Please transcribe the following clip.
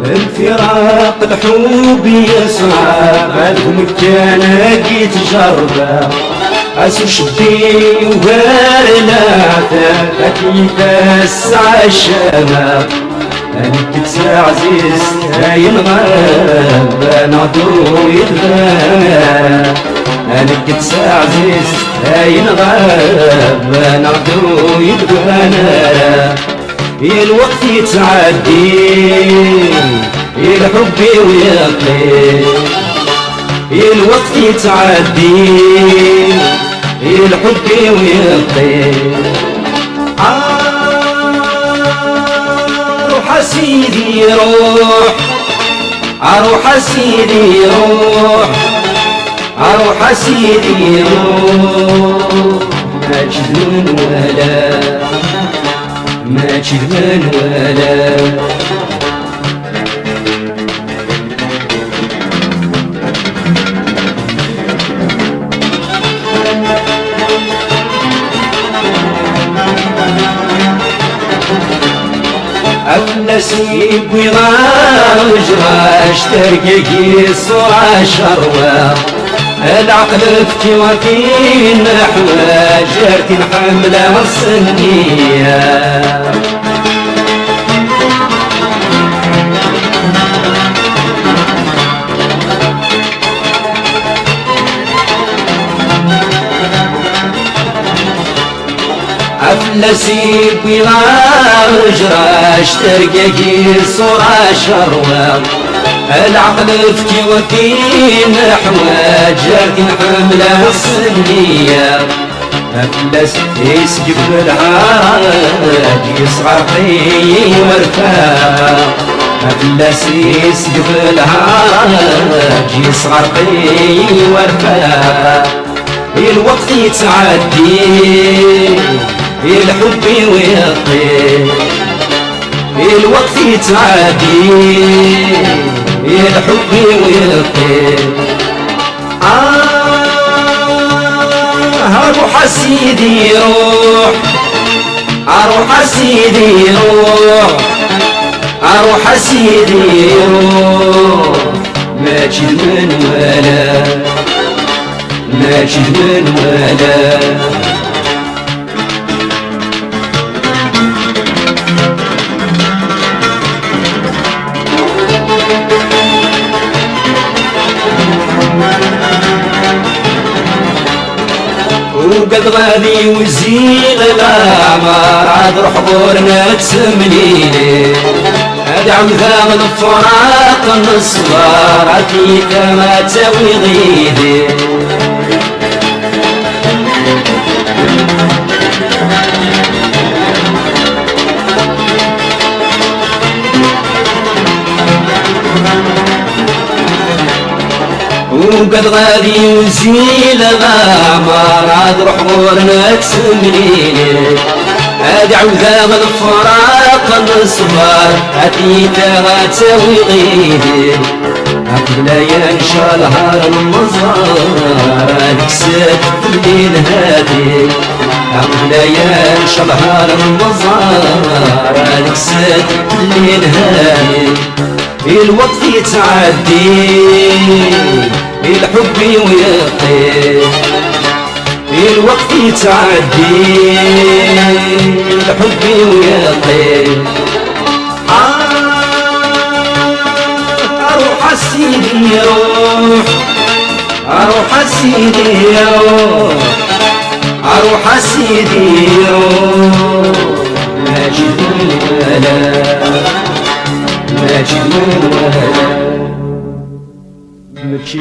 الفراق الحب يصعب عندهم كان جيت جربه اسو شدي وغير العتاب كيف الساعة الشباب انا كنت عزيز هاي الغاب انا ضروري يتغاب انا كنت عزيز هاي الغاب انا ضروري يتغاب يا الوقت يتعدي يا الحب ويقضي يا الوقت يتعدي يا الحب ويقضي روح سيدي روح روح سيدي روح روح سيدي روح ما تشذن ولا ما تشذن ولا أفلسي بيضاج راش ترقيقي صورة شروة العقل فتي وفي نحوة جارتي الحملة والصنية أفلسي بيضاج راش ترقيقي صورة شروة العقل فتي وفي نحوة جارتي حملة الصنية أفلس يسقف العاج يصغر في ورفاق أفلس يسقف العاج يصغر في ورفاق الوقت يتعدي الحب ويقضي الوقت يتعدي الحب ويقضي روح سيدي روح روح سيدي روح روح سيدي روح ما تشذن ولا ما تشذن ولا وقد غادي وزيغ الأعمار عاد روح بورنا تسمليلي أدعو ذا الفراق النصبار عفيك ما تسوي غيدي وقد غادي وزيل الأعمار عاد روح غورنا تسمليلي أدعو ذا الفراق الصبار أتيتا غتسوي غيدي قبل ينشى الهار المزار نكسد في الليل هادي قبل ينشى الهار المزار نكسد في الليل هادي الوقت يتعدي الحب ويقضي الوقت يتعدي الحب ويقضي روح سيدي روح روح سيدي روح روح سيدي روح ما جدول ولا ما جدول ولا ماشي